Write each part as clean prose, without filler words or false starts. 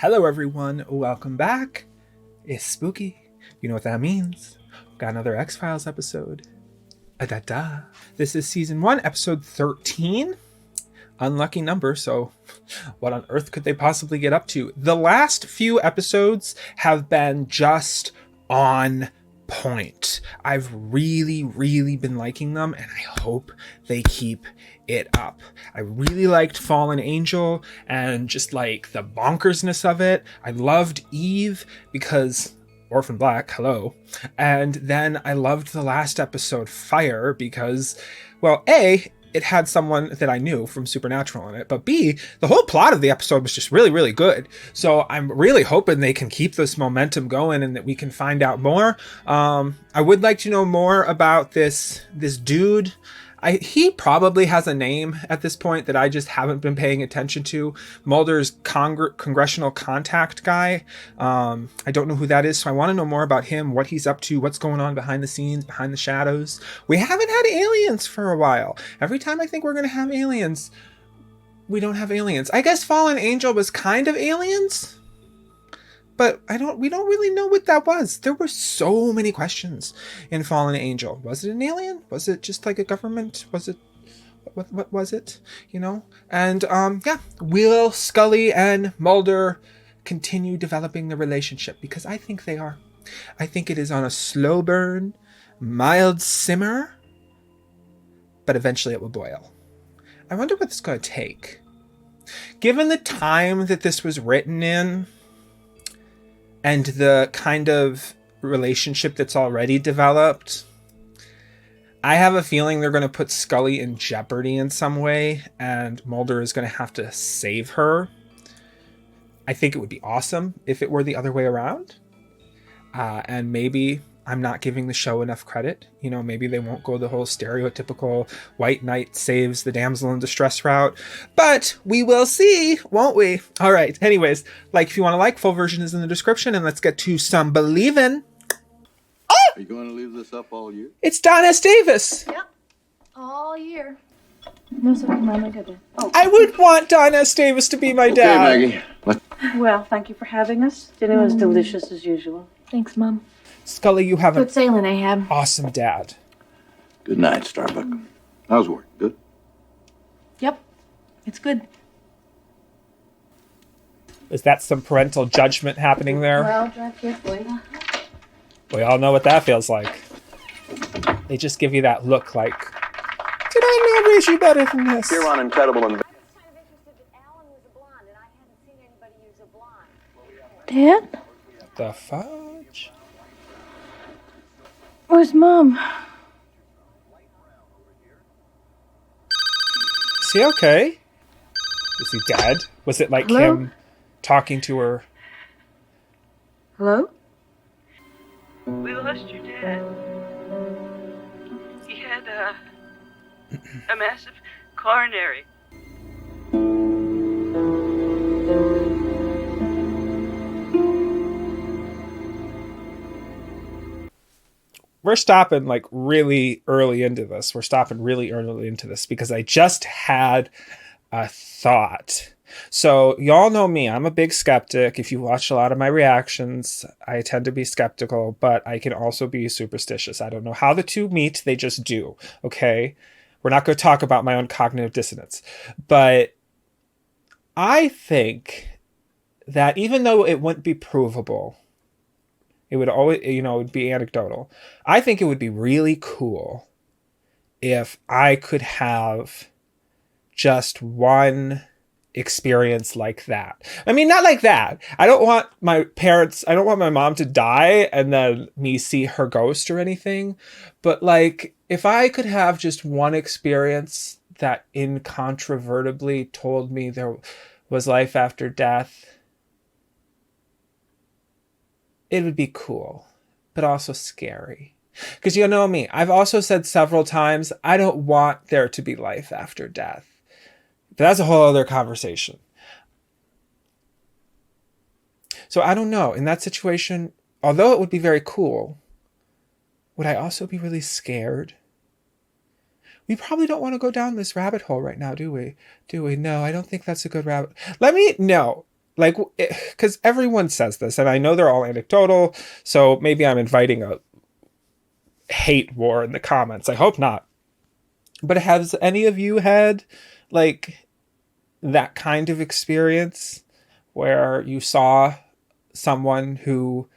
Hello everyone, welcome back. It's spooky. You know what that means. Got another X-Files episode. Da-da-da. This is season 1, episode 13. Unlucky number, so what on earth could they possibly get up to? The last few episodes have been just on point. I've really been liking them, and I hope they keep it up. I really liked Fallen Angel and just like the bonkersness of it. I loved Eve because Orphan Black, hello. And then I loved the last episode, Fire, because, well, A, it had someone that I knew from Supernatural in it, but B, the whole plot of the episode was just really good. So I'm really hoping they can keep this momentum going and that we can find out more. I would like to know more about this dude. He probably has a name at this point that I just haven't been paying attention to. Mulder's congressional contact guy. I don't know who that is, so I want to know more about him, what he's up to, what's going on behind the scenes, behind the shadows. We haven't had aliens for a while. Every time I think we're going to have aliens, we don't have aliens. I guess Fallen Angel was kind of aliens, but we don't really know what that was. There were so many questions in Fallen Angel. Was it an alien? Was it just like a government? Was it, what was it? You know? And yeah, will Scully and Mulder continue developing the relationship? Because I think they are. I think it is on a slow burn, mild simmer, but eventually it will boil. I wonder what it's going to take. Given the time that this was written in, and the kind of relationship that's already developed, I have a feeling they're going to put Scully in jeopardy in some way, and Mulder is going to have to save her. I think it would be awesome if it were the other way around. And maybe I'm not giving the show enough credit. You know, maybe they won't go the whole stereotypical white knight saves the damsel in distress route. But we will see, won't we? All right. Anyways, if you want to like, full version is in the description. And let's get to some believing. Oh! Are you going to leave this up all year? It's Don S. Davis. Yep. All year. No, so come on, I got that. Oh. I would want Don S. Davis to be my dad. Okay, Maggie. Well, thank you for having us. Dinner was delicious as usual. Thanks, Mom. Scully, you have Good an sailing, Ahab. awesome dad. Good night, Starbuck. How's work? Good? Yep. It's good. Is that some parental judgment happening there? Well, drive carefully. We all know what that feels like. They just give you that look like, did I not raise you better than this? You're on incredible and Dad? The fudge? Where's Mom? Is he okay? Is he dead? Was it like Hello? him talking to her? Hello? We lost your dad. He had a massive coronary. We're stopping really early into this. Because I just had a thought. So y'all know me. I'm a big skeptic. If you watch a lot of my reactions, I tend to be skeptical, but I can also be superstitious. I don't know how the two meet. They just do. Okay. We're not going to talk about my own cognitive dissonance, but I think that even though it wouldn't be provable, it would always, it would be anecdotal. I think it would be really cool if I could have just one experience like that. I mean, not like that. I don't want my mom to die and then me see her ghost or anything. But if I could have just one experience that incontrovertibly told me there was life after death, it would be cool, but also scary. Because you know me, I've also said several times, I don't want there to be life after death. But that's a whole other conversation. So I don't know. In that situation, although it would be very cool, would I also be really scared? We probably don't want to go down this rabbit hole right now, do we? No, I don't think that's a good rabbit. No. Like, because everyone says this, and I know they're all anecdotal, so maybe I'm inviting a hate war in the comments. I hope not. But has any of you had, like, that kind of experience where you saw someone who,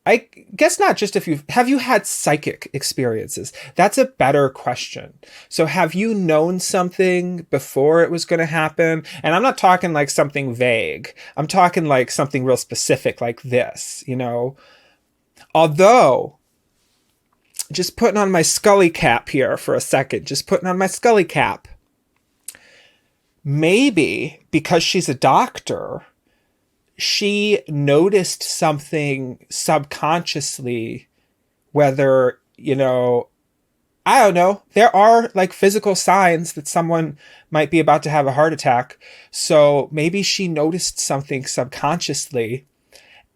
I guess not just have you had psychic experiences? That's a better question. So have you known something before it was going to happen? And I'm not talking like something vague. I'm talking like something real specific like this, you know? Although, just putting on my Scully cap here for a second, just putting on my Scully cap. Maybe because she's a doctor, she noticed something subconsciously, whether, you know, I don't know, there are like physical signs that someone might be about to have a heart attack. So maybe she noticed something subconsciously,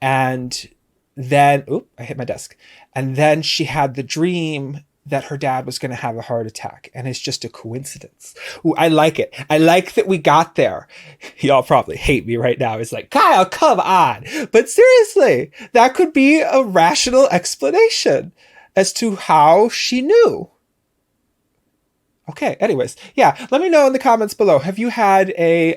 and then, I hit my desk. And then she had the dream that her dad was going to have a heart attack, and it's just a coincidence. Ooh, I like it. I like that we got there. Y'all probably hate me right now. It's like, Kyle, come on. But seriously, that could be a rational explanation as to how she knew. Okay, anyways, yeah, let me know in the comments below. Have you had a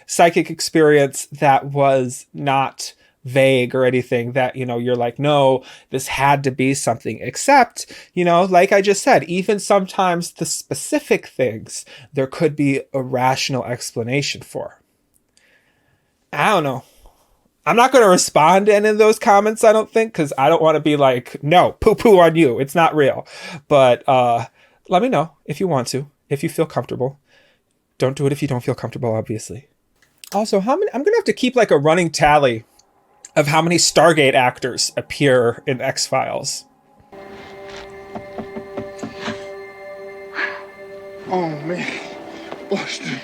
psychic experience that was not vague or anything that, you know, you're like, no, this had to be something, except, you know, like I just said, even sometimes the specific things there could be a rational explanation for. I don't know. I'm not going to respond to any of those comments, I don't think, because I don't want to be like, no, poo-poo on you. It's not real. But let me know if you want to, if you feel comfortable. Don't do it if you don't feel comfortable, obviously. Also, how many? I'm going to have to keep like a running tally of how many Stargate actors appear in X-Files. Oh, man. Boston.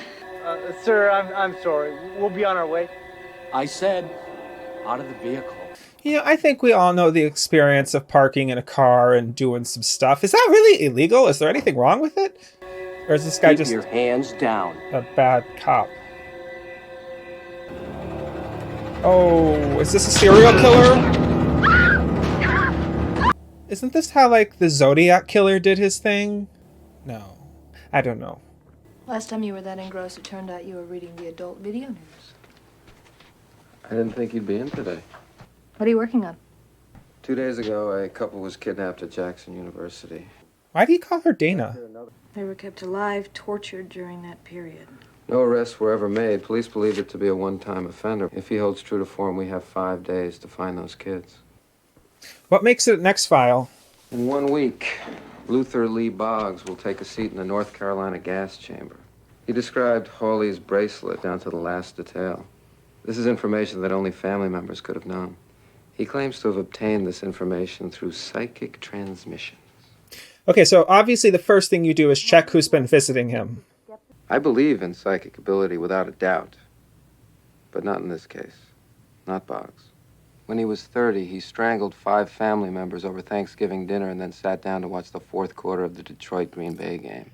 Sir, I'm sorry. We'll be on our way. I said, out of the vehicle. You know, I think we all know the experience of parking in a car and doing some stuff. Is that really illegal? Is there anything wrong with it? Or is this guy just your hands down. a bad cop? Oh, is this a serial killer? Isn't this how, like, the Zodiac killer did his thing? No. I don't know. Last time you were that engrossed, it turned out you were reading the adult video news. I didn't think you'd be in today. What are you working on? 2 days ago, a couple was kidnapped at Jackson University. Why do you call her Dana? They were kept alive, tortured during that period. No arrests were ever made. Police believe it to be a one-time offender. If he holds true to form, we have 5 days to find those kids. What makes it an X-File? In 1 week, Luther Lee Boggs will take a seat in the North Carolina gas chamber. He described Hawley's bracelet down to the last detail. This is information that only family members could have known. He claims to have obtained this information through psychic transmission. Okay, so obviously the first thing you do is check who's been visiting him. I believe in psychic ability without a doubt, but not in this case. Not Boggs. When he was 30, he strangled 5 family members over Thanksgiving dinner and then sat down to watch the 4th quarter of the Detroit-Green Bay game.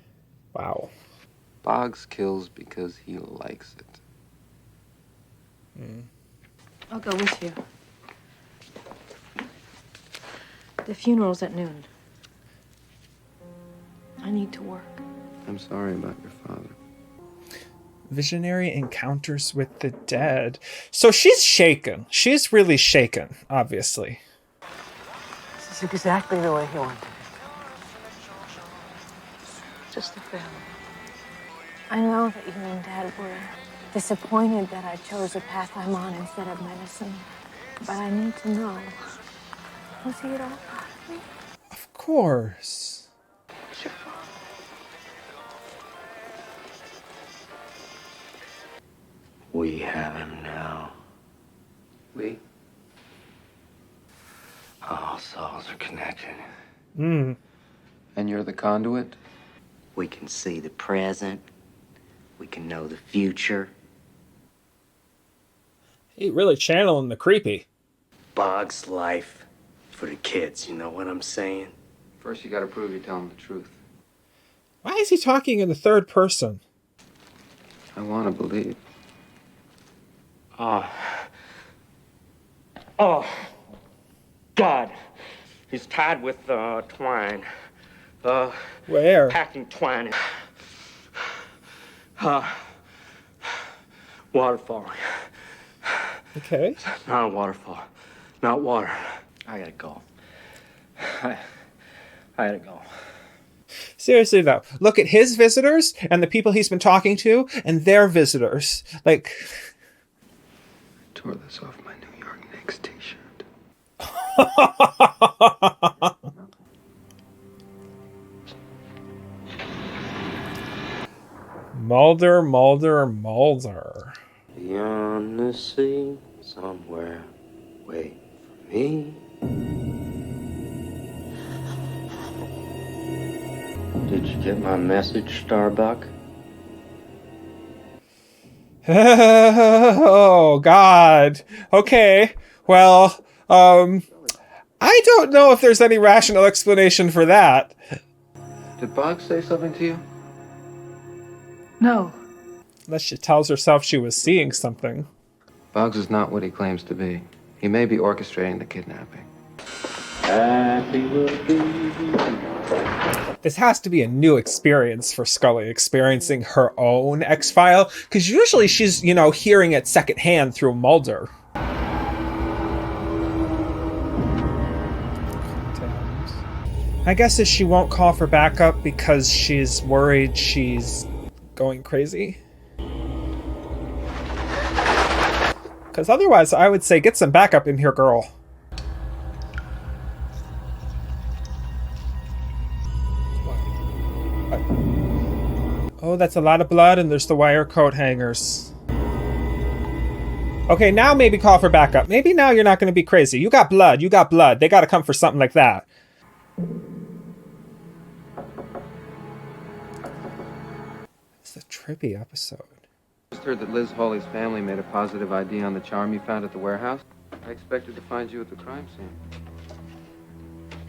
Wow. Boggs kills because he likes it. I'll go with you. The funeral's at noon. I need to work. I'm sorry about your father. Visionary encounters with the dead. So she's shaken. She's really shaken, obviously. This is exactly the way he wanted it. Just a family. I know that you and Dad were disappointed that I chose the path I'm on instead of medicine. But I need to know. Was he at all proud of me? Of course. It's your fault. We have him now. We? All souls are connected. Mm. And you're the conduit? We can see the present. We can know the future. He really channeling the creepy. Boggs' life for the kids, you know what I'm saying? First, you gotta prove you're telling the truth. Why is he talking in the third person? I want to believe. Oh, God. He's tied with twine. Where? Packing twine. Waterfall. Okay. Not a waterfall. Not water. I gotta go. I gotta go. Seriously though, look at his visitors and the people he's been talking to and their visitors. Like, Tore this off my New York Knicks t-shirt. Mulder, Mulder, Mulder. Beyond the sea, somewhere, wait for me. Did you get my message, Starbuck? Oh God. Okay. Well, I don't know if there's any rational explanation for that. Did Boggs say something to you? No. Unless she tells herself she was seeing something. Boggs is not what he claims to be. He may be orchestrating the kidnapping. Happy will be. This has to be a new experience for Scully, experiencing her own X-File, because usually she's, you know, hearing it secondhand through Mulder. I guess she won't call for backup because she's worried she's going crazy. Because otherwise, I would say get some backup in here, girl. Oh, that's a lot of blood, and there's the wire coat hangers. Okay, now maybe call for backup. Maybe now you're not going to be crazy. You got blood. You got blood. They got to come for something like that. It's a trippy episode. I just heard that Liz Hawley's family made a positive ID on the charm you found at the warehouse. I expected to find you at the crime scene.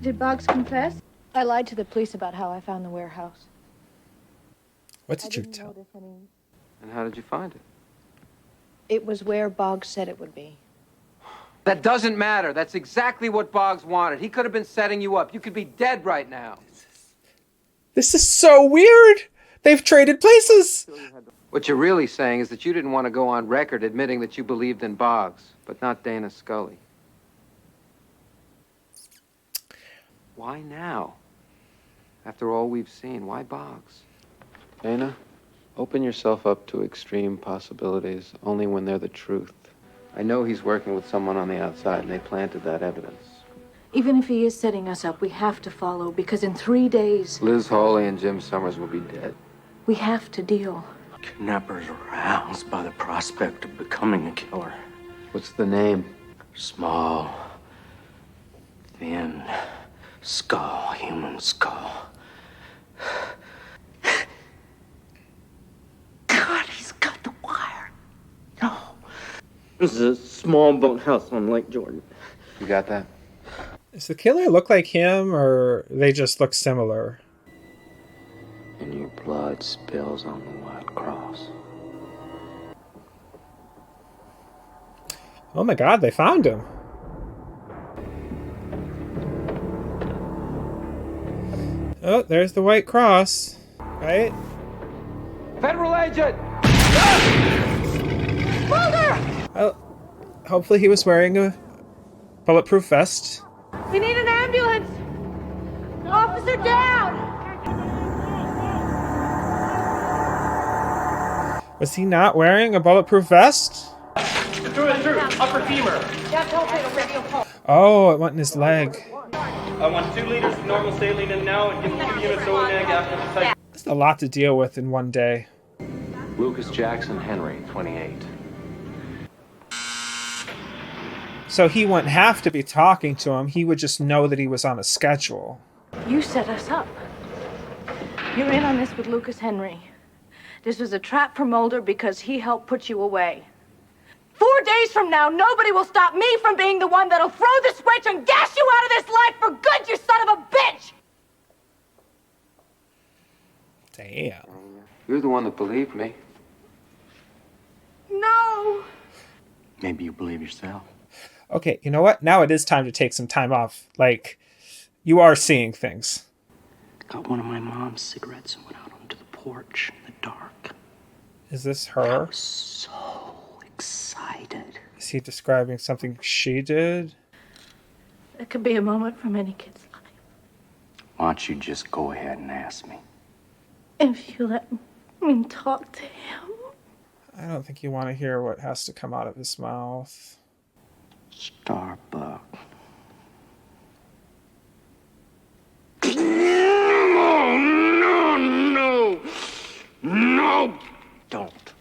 Did Boggs confess? I lied to the police about how I found the warehouse. What did you tell? And how did you find it? It was where Boggs said it would be. That doesn't matter. That's exactly what Boggs wanted. He could have been setting you up. You could be dead right now. This is so weird. They've traded places. What you're really saying is that you didn't want to go on record admitting that you believed in Boggs, but not Dana Scully. Why now? After all we've seen, why Boggs? Dana, open yourself up to extreme possibilities only when they're the truth. I know he's working with someone on the outside, and they planted that evidence. Even if he is setting us up, we have to follow, because in 3 days... Liz Hawley and Jim Summers will be dead. We have to deal. Kidnappers are aroused by the prospect of becoming a killer. What's the name? Small, thin skull, human skull. God, he's got the wire. No. This is a small boathouse on Lake Jordan. You got that? Does the killer look like him, or they just look similar? And your blood spills on the white cross. Oh my God, they found him. Oh, there's the white cross, right? Federal agent! Mulder! Oh, hopefully he was wearing a bulletproof vest. We need an ambulance! Officer down! Was he not wearing a bulletproof vest? Through and through, upper femur. Oh, it went in his leg. I want 2 liters of normal saline in now and give 2 units of neg after the cycle. That's a lot to deal with in one day. Lucas Jackson Henry, 28. So he wouldn't have to be talking to him. He would just know that he was on a schedule. You set us up. You're in on this with Lucas Henry. This was a trap for Mulder because he helped put you away. 4 days from now, nobody will stop me from being the one that'll throw the switch and gas you out of this life for good, you son of a bitch! Damn. You're the one that believed me. No! Maybe you believe yourself. Okay, you know what? Now it is time to take some time off. Like, you are seeing things. Got one of my mom's cigarettes and went out onto the porch in the dark. Is this her? I was so excited. Is he describing something she did? It could be a moment from any kid's life. Why don't you just go ahead and ask me? If you let me talk to him. I don't think you want to hear what has to come out of his mouth. Starbuck. No! Don't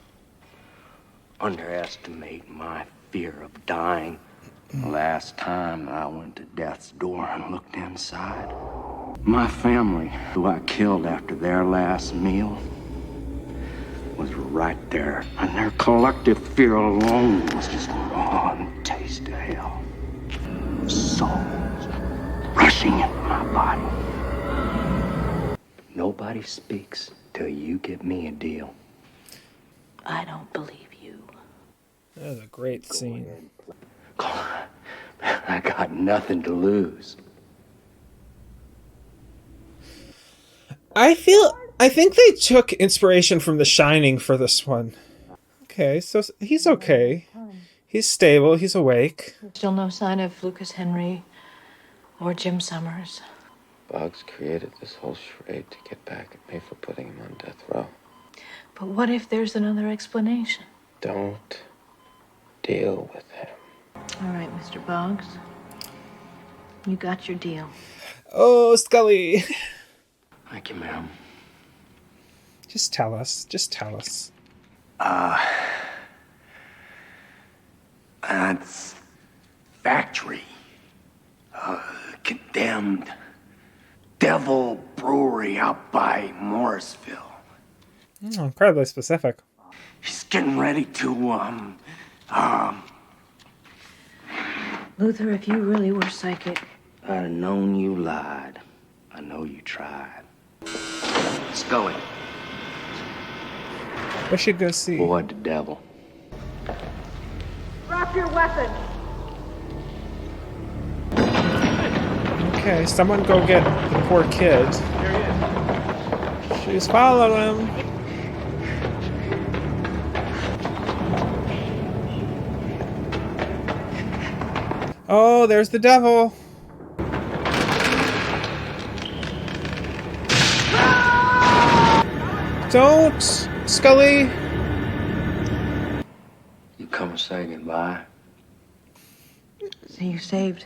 underestimate my fear of dying. The last time I went to death's door and looked inside, my family, who I killed after their last meal, was right there. And their collective fear alone was just one taste of hell. Souls rushing into my body. Nobody speaks till you get me a deal. I don't believe you. That was a great scene. I got nothing to lose. I think they took inspiration from The Shining for this one. Okay, so he's okay. He's stable, he's awake. Still no sign of Lucas Henry or Jim Summers. Boggs created this whole charade to get back at me for putting him on death row. But what if there's another explanation? Don't deal with him. All right, Mr. Boggs. You got your deal. Oh, Scully. Thank you, ma'am. Just tell us. Just tell us. That's factory. Condemned Devil Brewery out by Morrisville. Oh, incredibly specific. He's getting ready to, Luther, if you really were psychic. I'd have known you lied. I know you tried. Scully. What's she gonna see? Boy, the devil. Drop your weapon. Okay, someone go get the poor kid. She's following him. Oh, there's the devil. Don't, Scully. You come and say goodbye. So you saved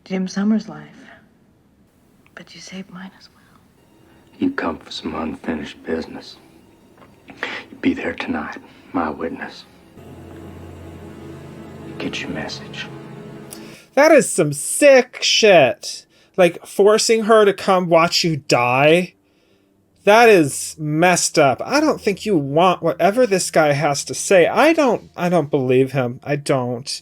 Jim Summers' life. But you saved mine as well. You come for some unfinished business. You be there tonight, my witness. Get your message. That is some sick shit. Like, forcing her to come watch you die. That is messed up. I don't think you want whatever this guy has to say. I don't believe him. I don't.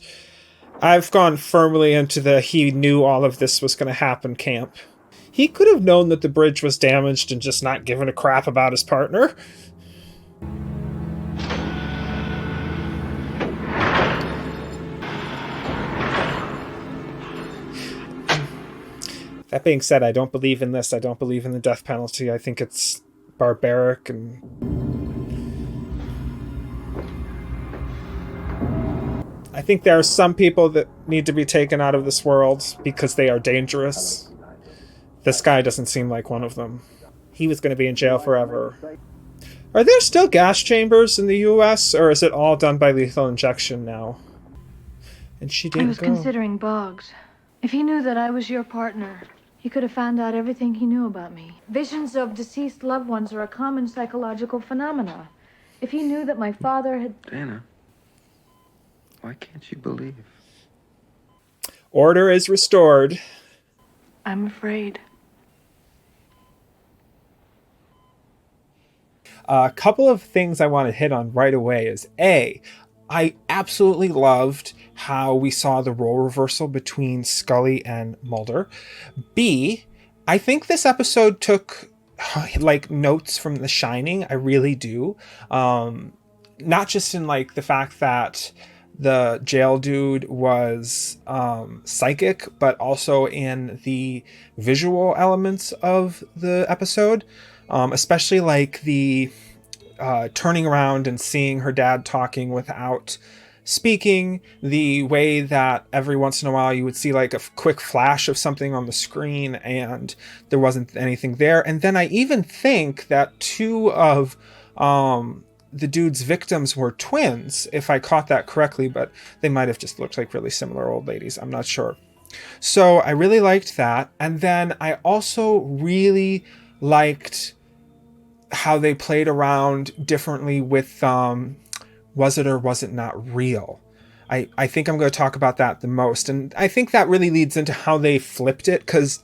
I've gone firmly into the he knew all of this was going to happen camp. He could have known that the bridge was damaged and just not given a crap about his partner. That being said, I don't believe in this. I don't believe in the death penalty. I think it's barbaric and... I think there are some people that need to be taken out of this world because they are dangerous. This guy doesn't seem like one of them. He was going to be in jail forever. Are there still gas chambers in the US, or is it all done by lethal injection now? And she didn't I was considering Boggs. If he knew that I was your partner, he could have found out everything he knew about me. Visions of deceased loved ones are a common psychological phenomena. If he knew that my father had... Dana, why can't you believe? Order is restored. I'm afraid. A couple of things I want to hit on right away is A, I absolutely loved how we saw the role reversal between Scully and Mulder. B, I think this episode took like notes from The Shining. I really do. not just in like the fact that the jail dude was psychic, but also in the visual elements of the episode, especially like the turning around and seeing her dad talking without speaking, the way that every once in a while you would see like a quick flash of something on the screen and there wasn't anything there. And then I even think that two of the dude's victims were twins, if I caught that correctly, but they might have just looked like really similar old ladies. I'm not sure. So I really liked that. And then I also really liked how they played around differently with was it or was it not real? I think I'm going to talk about that the most. And I think that really leads into how they flipped it. Because,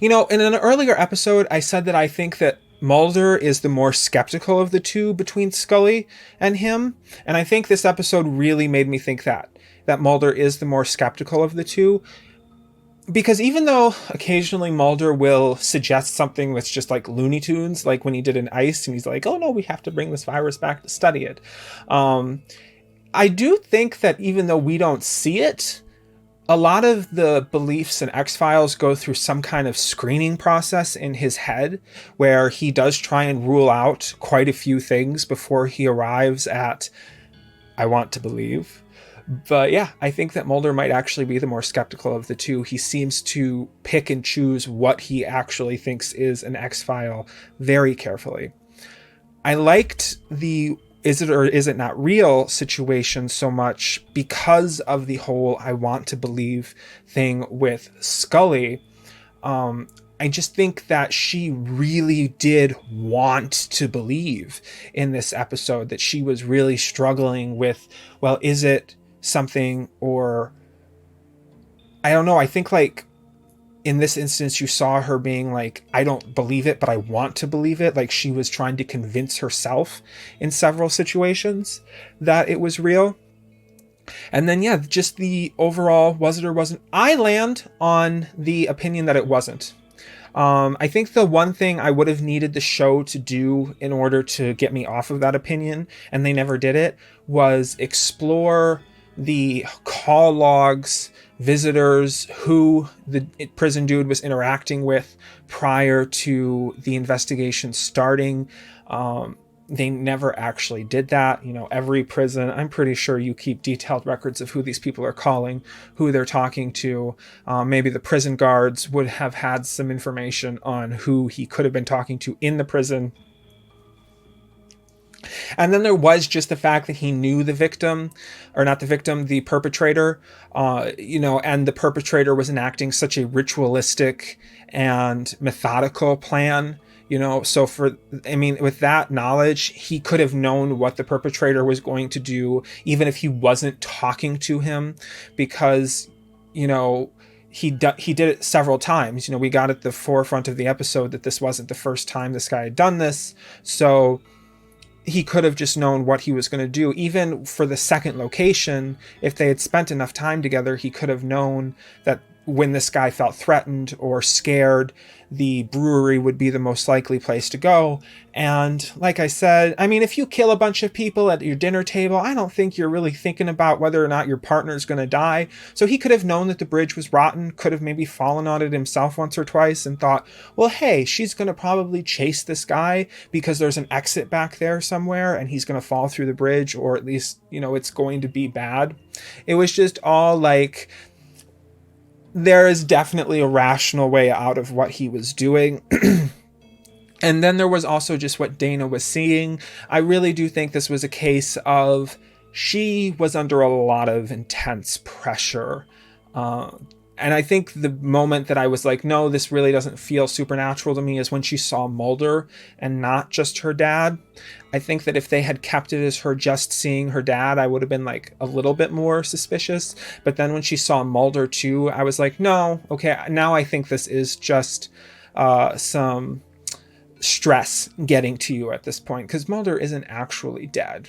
you know, in an earlier episode, I said that I think that Mulder is the more skeptical of the two between Scully and him. And I think this episode really made me think that Mulder is the more skeptical of the two. Because even though occasionally Mulder will suggest something that's just like Looney Tunes, like when he did in Ice, and he's like, oh no, we have to bring this virus back to study it. I do think that even though we don't see it, a lot of the beliefs in X-Files go through some kind of screening process in his head, where he does try and rule out quite a few things before he arrives at, I want to believe. But yeah, I think that Mulder might actually be the more skeptical of the two. He seems to pick and choose what he actually thinks is an X-File very carefully. I liked the is it or is it not real situation so much because of the whole I want to believe thing with Scully. I just think that she really did want to believe in this episode, that she was really struggling with, well, is it something, or I don't know. I think like in this instance you saw her being like, I don't believe it, but I want to believe it. Like she was trying to convince herself in several situations that it was real. And then yeah, just the overall was it or wasn't, I land on the opinion that it wasn't. I think the one thing I would have needed the show to do in order to get me off of that opinion, and they never did it, was explore the call logs, visitors who the prison dude was interacting with prior to the investigation starting. They never actually did that. You know, every prison, I'm pretty sure you keep detailed records of who these people are calling, who they're talking to. Maybe the prison guards would have had some information on who he could have been talking to in the prison. And then there was just the fact that he knew the victim, or not the victim, the perpetrator, and the perpetrator was enacting such a ritualistic and methodical plan, so with that knowledge, he could have known what the perpetrator was going to do, even if he wasn't talking to him, because, he did it several times. We got at the forefront of the episode that this wasn't the first time this guy had done this. So he could have just known what he was going to do. Even for the second location, if they had spent enough time together, he could have known that when this guy felt threatened or scared, the brewery would be the most likely place to go. And like I said, if you kill a bunch of people at your dinner table, I don't think you're really thinking about whether or not your partner's going to die. So he could have known that the bridge was rotten, could have maybe fallen on it himself once or twice and thought, well, hey, she's going to probably chase this guy because there's an exit back there somewhere and he's going to fall through the bridge, or at least, it's going to be bad. It was just all like, there is definitely a rational way out of what he was doing. And then there was also just what Dana was seeing. I really do think this was a case of she was under a lot of intense pressure. And I think the moment that I was like, no, this really doesn't feel supernatural to me, is when she saw Mulder and not just her dad. I think that if they had kept it as her just seeing her dad, I would have been like a little bit more suspicious. But then when she saw Mulder too, I was like, no, okay, now I think this is just some stress getting to you at this point, because Mulder isn't actually dead.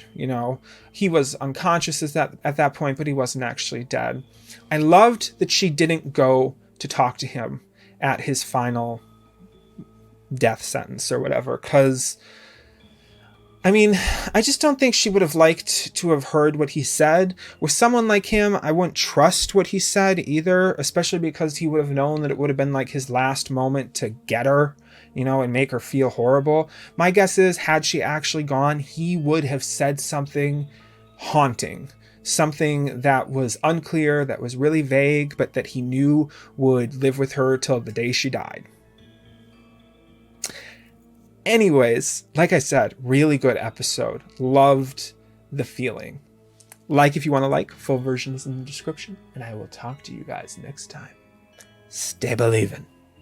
He was unconscious at that point, but he wasn't actually dead. I loved that she didn't go to talk to him at his final death sentence or whatever, because I mean, I just don't think she would have liked to have heard what he said. With someone like him, I wouldn't trust what he said either, especially because he would have known that it would have been like his last moment to get her, you know, and make her feel horrible. My guess is, had she actually gone, he would have said something haunting, something that was unclear, that was really vague, but that he knew would live with her till the day she died. Anyways, like I said, really good episode. Loved the feeling. Like if you want to like, full versions in the description, and I will talk to you guys next time. Stay believing.